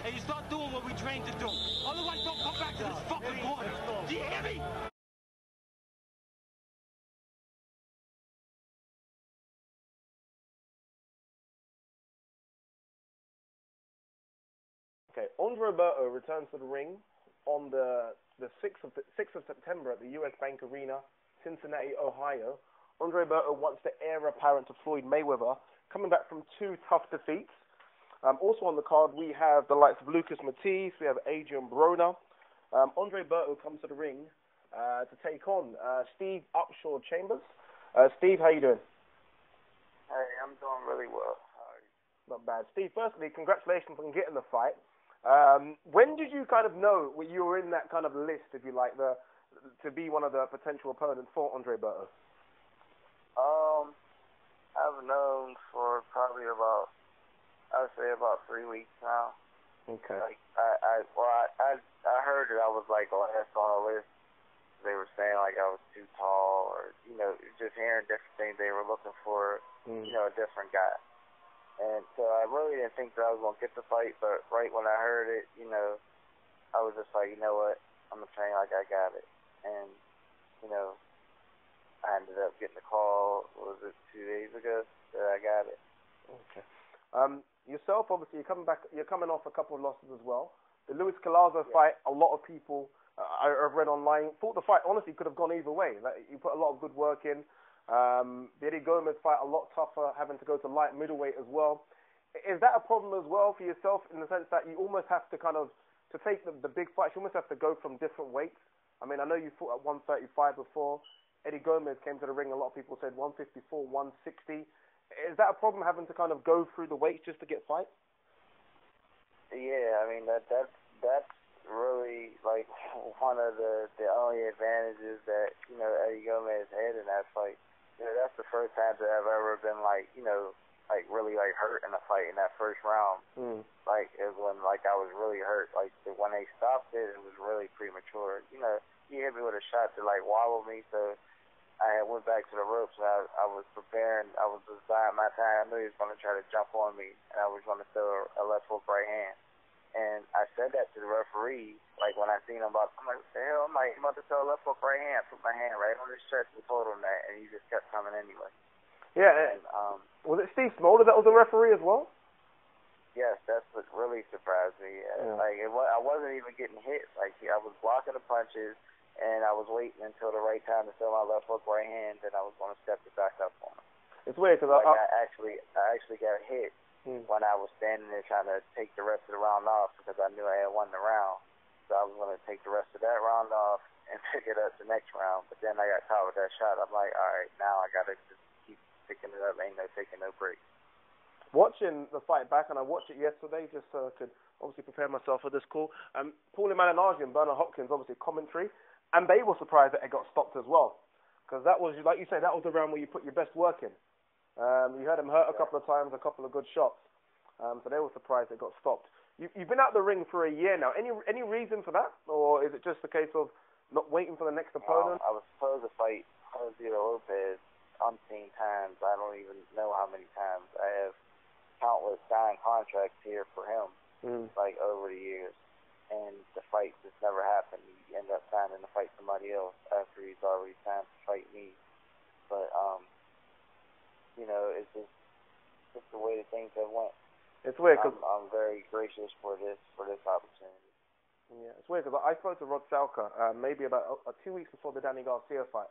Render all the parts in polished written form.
and you start doing what we trained to do. Otherwise, don't come back to this fucking corner. Do you hear me? Okay, Andre Berto returns to the ring on the 6th of September at the US Bank Arena, Cincinnati, Ohio. Andre Berto wants the heir apparent to Floyd Mayweather, coming back from 2 tough defeats. Also on the card, we have the likes of Lucas Matisse, we have Adrian Broner. Andre Berto comes to the ring to take on Steve Upsher Chambers. Steve, how you doing? Hey, I'm doing really well. How are you? Not bad. Steve, firstly, congratulations on getting the fight. When did you kind of know you were in that kind of list, if you like, to be one of the potential opponents for Andre Berto? I've known for probably about, I would say about 3 weeks now. Okay. Like I heard that I was like last on a list. They were saying like I was too tall, or just hearing different things. They were looking for a different guy. And so I really didn't think that I was going to get the fight, but right when I heard it, I was just like, you know what, I'm going to train like I got it. And, I ended up getting the call, was it 2 days ago, that I got it. Okay. Yourself, obviously, you're coming off a couple of losses as well. The Collazo fight, a lot of people, I've read online, thought the fight honestly could have gone either way. Like, you put a lot of good work in. The Eddie Gomez fight a lot tougher, having to go to light middleweight as well. Is that a problem as well for yourself, in the sense that you almost have to to take the big fights, you almost have to go from different weights? I mean, I know you fought at 135 before. Eddie Gomez came to the ring, a lot of people said 154, 160. Is that a problem, having to kind of go through the weights just to get fights? Yeah, I mean, that's really like one of the only advantages that, Eddie Gomez had in that fight. That's the first time that I've ever been really hurt in a fight in that first round. Like, it was when I was really hurt. Like, when they stopped it, it was really premature. He hit me with a shot to wobble me, so I went back to the ropes, and I was preparing. I was just buying my time. I knew he was going to try to jump on me, and I was going to throw a left hook right hand. And I said that to the referee, when I seen him, I'm like, what the hell? I'm about to throw a left hook right hand. Put my hand right on his chest and told him that, and he just kept coming anyway. Yeah. And, was it Steve Smolder that was the referee as well? Yes, that's what really surprised me. Yeah. I wasn't even getting hit. I was blocking the punches, and I was waiting until the right time to throw my left hook right hand, and I was going to step it back up on him. It's weird because I actually got hit when I was standing there trying to take the rest of the round off, because I knew I had won the round. So I was going to take the rest of that round off and pick it up the next round. But then I got caught with that shot. I'm like, all right, now I got to just keep picking it up. Ain't no taking no break. Watching the fight back, and I watched it yesterday just so I could obviously prepare myself for this call. Paulie Malignaggi and Bernard Hopkins, obviously commentary, and they were surprised that it got stopped as well, because that was, like you say, that was the round where you put your best work in. You had him hurt a couple of times, a couple of good shots, so they were surprised it got stopped. You've been out the ring for a year now. Any reason for that, or is it just a case of not waiting for the next opponent? I was supposed to fight Jose Lopez umpteen times. I don't even know how many times. I have countless signed contracts here for him, over the years, and the fight just never happened. He ended up signing to fight somebody else after he's already signed to fight me. But it's just the way that things have went. It's weird because I'm very gracious for this opportunity. Yeah, it's weird because I spoke to Rod Salka maybe about 2 weeks before the Danny Garcia fight,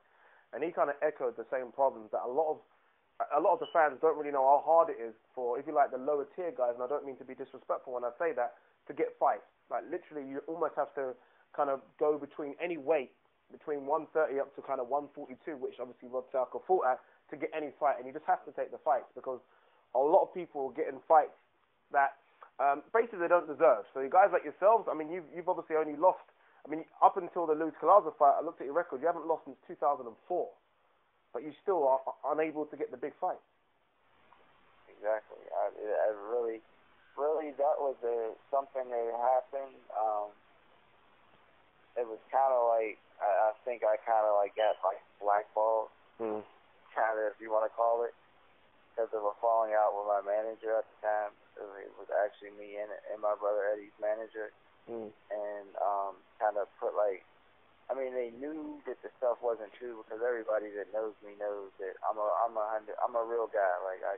and he kind of echoed the same problems that a lot of the fans don't really know how hard it is for, if you like, the lower tier guys, and I don't mean to be disrespectful when I say that, to get fights. Like, literally, you almost have to kind of go between any weight, between 130 up to kind of 142, which obviously Rod Salka fought at, to get any fight, and you just have to take the fights, because a lot of people are getting fights that basically they don't deserve. So you guys like yourselves, I mean, you've obviously only lost, I mean, up until the Collazo fight, I looked at your record, you haven't lost since 2004. But you still are unable to get the big fight. Exactly. I really, that was something that happened. It was kind of like, I think I kind of got blackballed, kind of, if you want to call it, because of a falling out with my manager at the time. it was actually me and my brother Eddie's manager, and kind of put like, I mean, they knew that the stuff wasn't true because everybody that knows me knows that I'm a real guy. Like I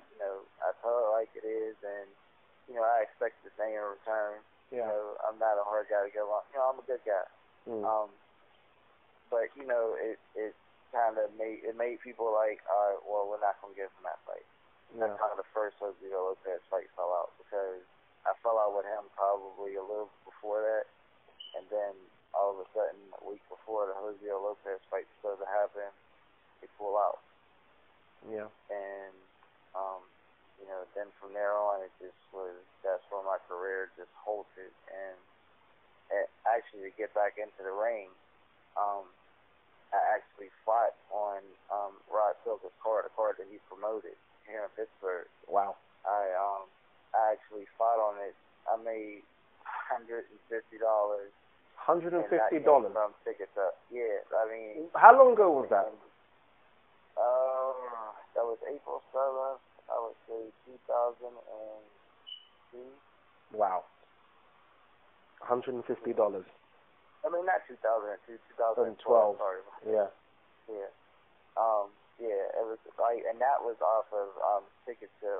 tell it like it is, and I expect the same in return. Yeah. I'm not a hard guy to get along. I'm a good guy. But it kind of made people like, all right, well, we're not gonna give him that fight. Yeah. That's kind of the first Jose Lopez fight fell out because I fell out with him probably a little before that, and then all of a sudden a week before the Jose Lopez fight started to happen, they pull out. Yeah. And then from there on, that's where my career just halted. And actually to get back into the ring, I actually fought on Rod Silver's card, a card that he promoted here in Pittsburgh. Wow. I actually fought on it. I made $150. $150. From tickets up. Yeah, I mean. How long ago was that? That was April 7th. I would say 2002. Wow. $150. I mean, not 2002, 2012. Sorry. Yeah. Yeah. It was like, and that was off of tickets to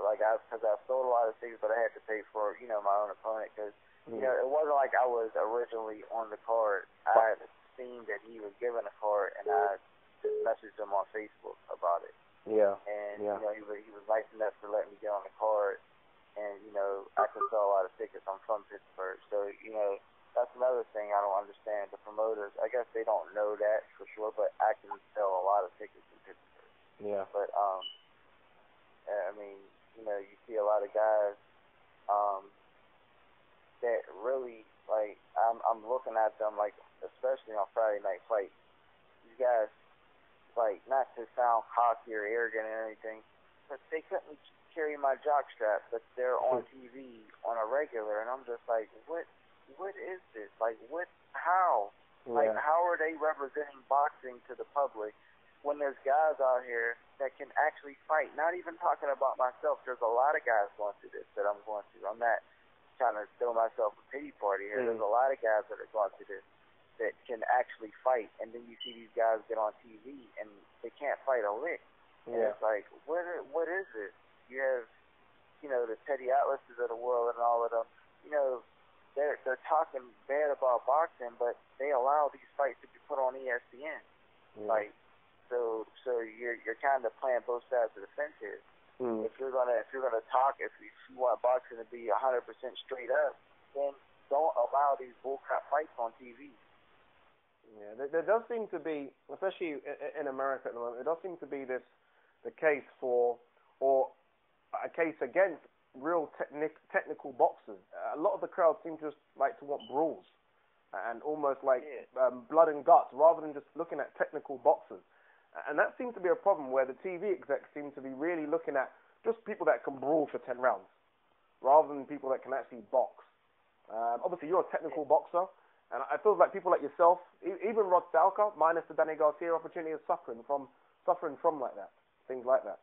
because I sold a lot of tickets, but I had to pay for my own opponent because it wasn't like I was originally on the card. I had seen that he was given a card, and I just messaged him on Facebook about it. Yeah. And he was nice enough to let me get on the card, and I can sell a lot of tickets. I'm from Pittsburgh, so that's another thing I don't understand. The promoters, I guess they don't know that for sure, but I can sell a lot of tickets in Pittsburgh. Yeah. But I mean, you see a lot of guys that really like. I'm looking at them like, especially on Friday Night Fights. These guys, like, not to sound cocky or arrogant or anything, but they couldn't carry my jock strap, but they're on TV on a regular, and I'm just like, what is this? Like, how? Yeah. Like, how are they representing boxing to the public when there's guys out here that can actually fight? Not even talking about myself. There's a lot of guys going through this that I'm going through. I'm not trying to throw myself a pity party here. There's a lot of guys that are going through this that can actually fight, and then you see these guys get on TV and they can't fight a lick. And it's like, what is this? You have, the Teddy Atlases of the world and all of them. They're talking bad about boxing, but they allow these fights to be put on ESPN. Like, so you're kind of playing both sides of the fence here. If you're gonna talk, if you want boxing to be 100% straight up, then don't allow these bullcrap fights on TV. Yeah, there does seem to be, especially in America at the moment, there does seem to be the case for, or a case against real technical boxers. A lot of the crowd seem to just like to want brawls and almost like blood and guts rather than just looking at technical boxers. And that seems to be a problem where the TV execs seem to be really looking at just people that can brawl for 10 rounds rather than people that can actually box. Obviously, you're a technical boxer. And I feel like people like yourself, even Rod Salka, minus the Danny Garcia opportunity, is suffering from like that, things like that.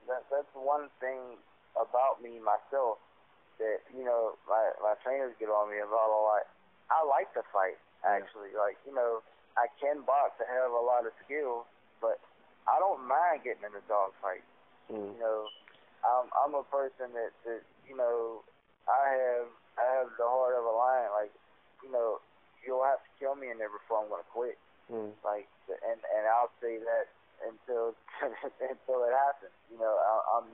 That's one thing about me myself that my trainers get on me about a lot. I like to fight actually. Like I can box. I have a lot of skills, but I don't mind getting in a dog fight. I'm a person that I have the heart of a lion. Like, you'll have to kill me in there before I'm gonna quit. Like, and I'll say that until it happens. I'm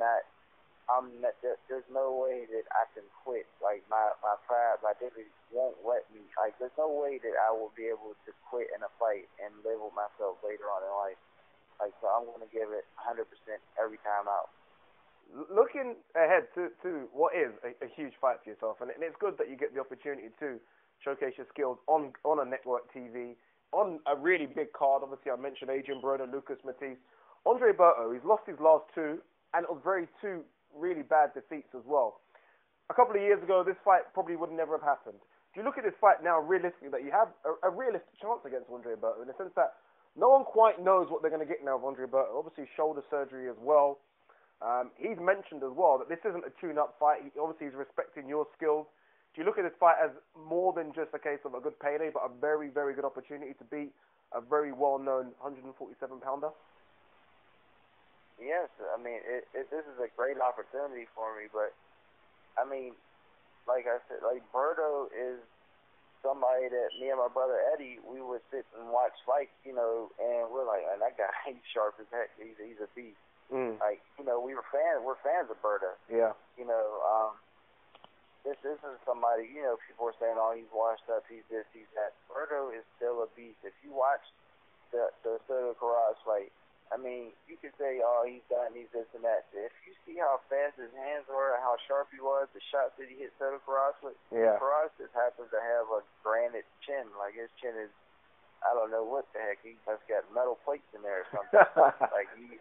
not. There's no way that I can quit. Like my pride, my dignity won't let me. Like, there's no way that I will be able to quit in a fight and live with myself later on in life. Like, so I'm gonna give it 100% every time out. Looking ahead to what is a huge fight for yourself, and it's good that you get the opportunity to showcase your skills on a network TV, on a really big card. Obviously, I mentioned Adrian Broner, Lucas Matisse. Andre Berto, he's lost his last two, and it was two really bad defeats as well. A couple of years ago, this fight probably would never have happened. Do you look at this fight now realistically, that you have a realistic chance against Andre Berto, in the sense that no one quite knows what they're going to get now of Andre Berto? Obviously, shoulder surgery as well. He's mentioned as well that this isn't a tune-up fight. Obviously, he's respecting your skills. Do you look at this fight as more than just a case of a good payday, but a very, very good opportunity to beat a very well-known 147-pounder? Yes, I mean, this is a great opportunity for me, but, I mean, like I said, like, Berto is somebody that me and my brother Eddie, we would sit and watch fights, you know, and we're like, man, that guy, he's sharp as heck. He's a beast. Like, you know, we're fans of Berto. Yeah. You know, this isn't somebody, you know, people are saying, oh, he's washed up, he's this, he's that. Berto is still a beast. If you watch the Soto Carras fight, I mean, you could say, oh, he's done, he's this and that. If you see how fast his hands were, how sharp he was, the shots that he hit Soto Carras with, Carras just happens to have a granite chin. Like, his chin is, I don't know what the heck. He must got metal plates in there or something. Like, he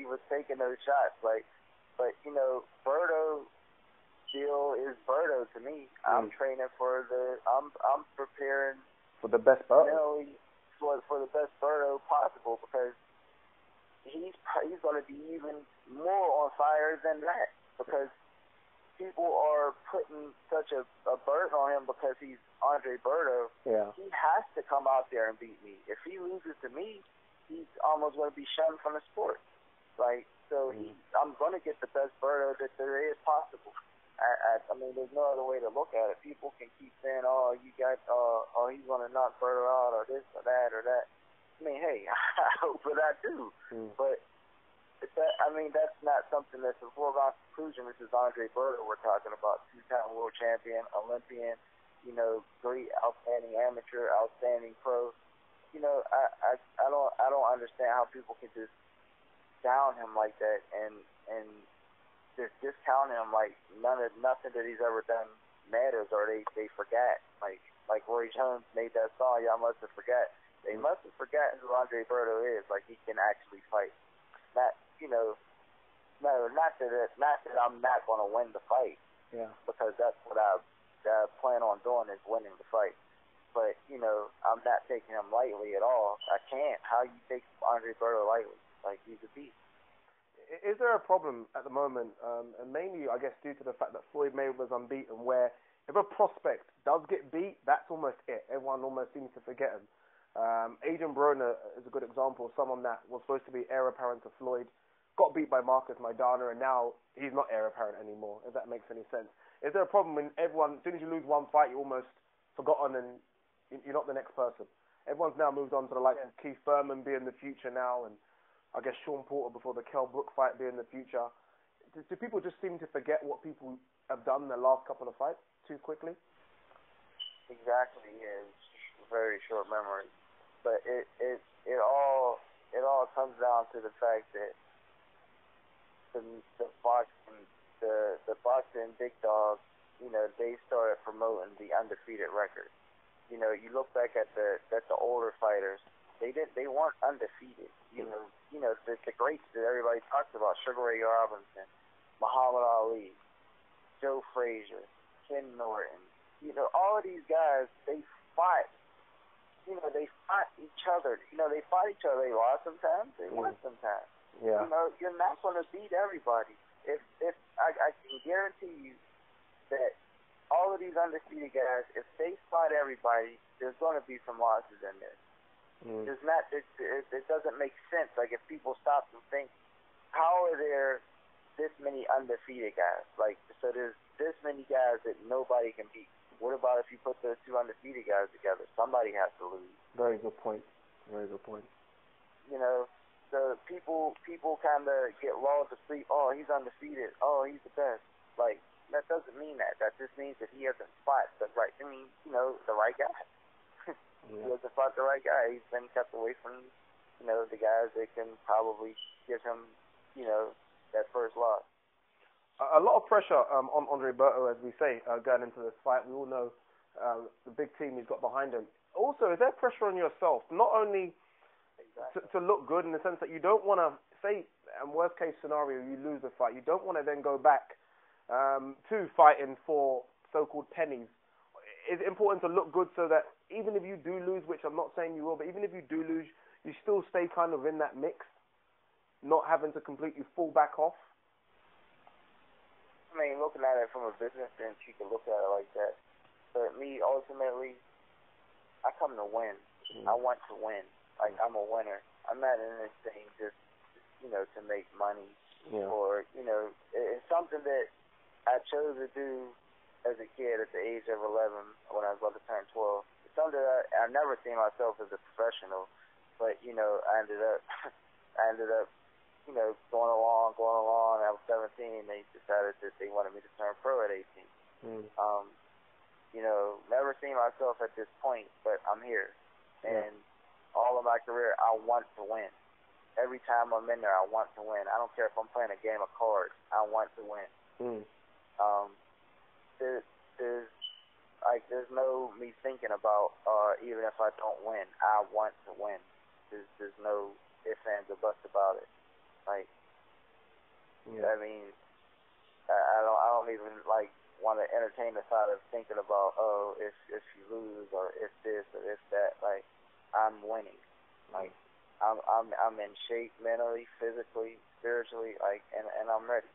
was taking those shots. Like, but, you know, Berto still is Berto to me. I'm training for I'm preparing for the best Berto. You know, for the best Berto possible, because he's going to be even more on fire than that, because people are putting such a burden on him because he's Andre Berto. Yeah. He has to come out there and beat me. If he loses to me, he's almost going to be shunned from the sport. Like, so I'm going to get the best Berto that there is possible. I mean, there's no other way to look at it. People can keep saying, oh, you got, he's going to knock Berto out, or this or that or that. I mean, hey, I hope for that too. But that's not something that's a foregone conclusion. This is Andre Berto we're talking about, two-time world champion, Olympian, you know, great, outstanding amateur, outstanding pro. You know, I don't understand how people can just down him like that and just discount him like nothing that he's ever done matters, or they forgot. Like Roy Jones made that song, y'all must have forgot. They must have forgotten who Andre Berto is. Like, he can actually fight. Not, you know, not that I'm not going to win the fight. Yeah. Because that's what I plan on doing, is winning the fight. But, you know, I'm not taking him lightly at all. I can't. How you take Andre Berto lightly? Like, he's a beast. Is there a problem at the moment, and mainly, I guess, due to the fact that Floyd Mayweather's unbeaten, where if a prospect does get beat, that's almost it. Everyone almost seems to forget him. Adrian Broner is a good example of someone that was supposed to be heir apparent to Floyd, got beat by Marcus Maidana, and now he's not heir apparent anymore, if that makes any sense. Is there a problem when everyone, as soon as you lose one fight, you're almost forgotten and you're not the next person? Everyone's now moved on to the likes of Keith Thurman being the future now, and I guess Sean Porter before the Kell Brook fight being the future. Do people just seem to forget what people have done in the last couple of fights too quickly? Exactly, yeah. It's very short memory. But it all comes down to the fact that the boxing big dogs, you know, they started promoting the undefeated record. You know, you look back at the older fighters, they weren't undefeated. You know the greats that everybody talks about: Sugar Ray Robinson, Muhammad Ali, Joe Frazier, Ken Norton. You know, all of these guys, they fought. You know, they fought each other. You know, they fought each other. They lost sometimes. They won sometimes. Yeah. You know, you're not going to beat everybody. If I can guarantee you that all of these undefeated guys, if they fight everybody, there's going to be some losses in there. There's not. It doesn't make sense. Like, if people stop and think, how are there this many undefeated guys? Like, so there's this many guys that nobody can beat. What about if you put those two undefeated guys together? Somebody has to lose. Very good point. Very good point. You know, so people kind of get lulled to sleep. Oh, he's undefeated. Oh, he's the best. Like, that doesn't mean that. That just means that he hasn't fought the right. I mean, you know, the right guy. He hasn't fought the right guy. He's been kept away from, you know, the guys that can probably give him, you know, that first loss. A lot of pressure on Andre Berto, as we say, going into this fight. We all know the big team he's got behind him. Also, is there pressure on yourself, not only to look good in the sense that you don't want to, say, in worst case scenario, you lose the fight, you don't want to then go back to fighting for so-called pennies. Is it important to look good so that even if you do lose, which I'm not saying you will, but even if you do lose, you still stay kind of in that mix? not having to completely fall back off? I mean, looking at it from a business sense, you can look at it like that. But me, ultimately, I come to win. I want to win. Like, I'm a winner. I'm not in this thing just, to make money. Yeah. Or, it's something that I chose to do as a kid at the age of 11 when I was about to turn 12. It's something that I never seen myself as a professional. But, I ended up, going along. I was 17. They decided that they wanted me to turn pro at 18. Never seen myself at this point, but I'm here. And all of my career, I want to win. Every time I'm in there, I want to win. I don't care if I'm playing a game of cards. I want to win. There's no me thinking about even if I don't win, I want to win. There's no ifs, ands, or buts about it. Like, I mean, I don't even want to entertain the thought of thinking about, if you lose or if this or if that. Like, I'm winning. Like, I'm in shape mentally, physically, spiritually, and I'm ready.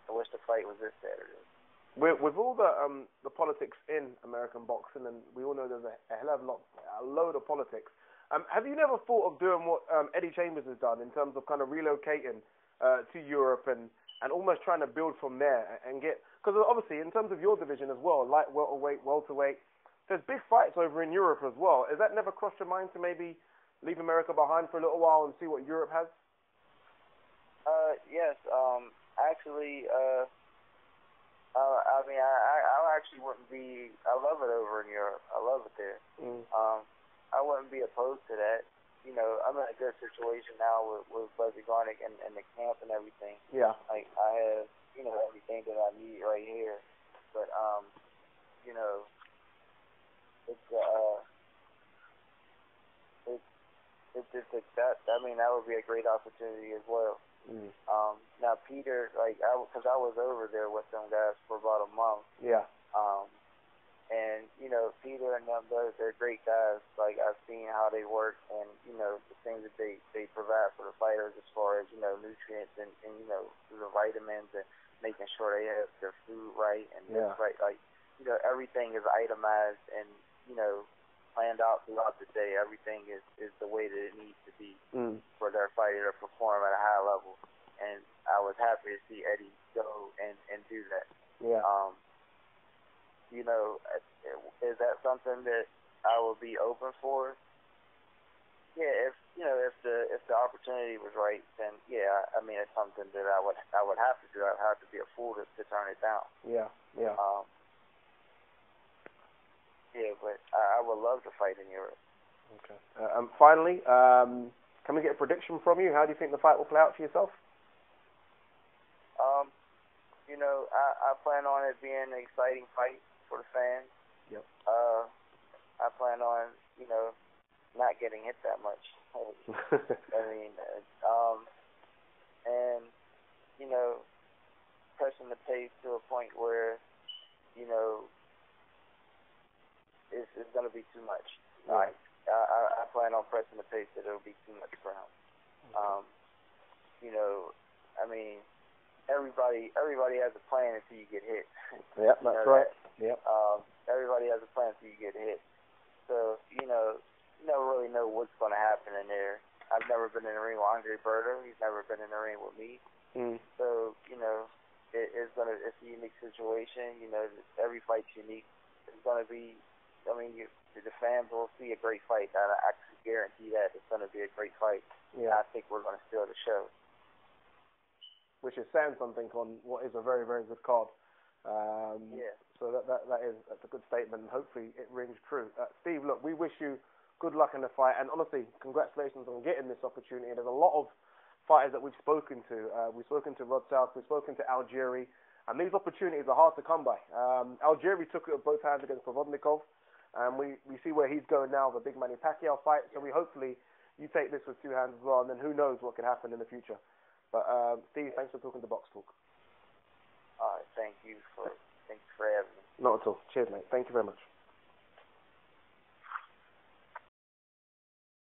I wish the fight was this Saturday. With all the politics in American boxing, and we all know there's a load of politics. Have you never thought of doing what Eddie Chambers has done in terms of kind of relocating to Europe and almost trying to build from there and get, because obviously in terms of your division as well, light welterweight, there's big fights over in Europe as well. Has that never crossed your mind to maybe leave America behind for a little while and see what Europe has? Yes. Actually, I mean, I actually wouldn't be. I love it over in Europe. I love it there. I wouldn't be opposed to that. I'm in a good situation now with Buzzy Garnick and the camp and everything. Yeah. Like, I have, everything that I need right here. But, that would be a great opportunity as well. Now Peter, because I was over there with them guys for about a month. Yeah. And Peter and them, they're great guys. Like, I've seen how they work, and the things that they provide for the fighters as far as nutrients and the vitamins and making sure they have their food right and this right. Like, everything is itemized and planned out throughout the day. Everything is the way that it needs to be for their fighter to perform at a high level. And I was happy to see Eddie go and do that. Yeah. Is that something that I would be open for? Yeah, if the opportunity was right, then yeah, I mean, it's something that I would have to do. I'd have to be a fool to turn it down. Yeah. Yeah, but I would love to fight in Europe. Okay. Finally, can we get a prediction from you? How do you think the fight will play out for yourself? I plan on it being an exciting fight for the fans. Yep. I plan on, not getting hit that much. I mean, and, pressing the pace to a point where, it's going to be too much. Right. I plan on pressing the pace that it'll be too much for him. I mean, everybody has a plan until you get hit. Yep, that's right. Yep. Everybody has a plan until you get hit. So, you never really know what's going to happen in there. I've never been in the ring with Andre Berto. He's never been in the ring with me. So, it's a unique situation. Every fight's unique. It's going to be, the fans will see a great fight. I can guarantee that it's going to be a great fight. Yeah. I think we're going to steal the show. Which is saying something on what is a very, very good card. So that's a good statement, and hopefully it rings true. Steve, look, we wish you good luck in the fight, and honestly, congratulations on getting this opportunity. There's a lot of fighters that we've spoken to. We've spoken to Rod South, we've spoken to Algieri, and these opportunities are hard to come by. Algieri took it with both hands against Provodnikov, and we see where he's going now with a big Manny Pacquiao fight, so we hopefully you take this with two hands as well, and then who knows what could happen in the future. But Steve, thanks for talking to Boxtalk. All right, thank you for having me. Not at all. Cheers, mate. Thank you very much.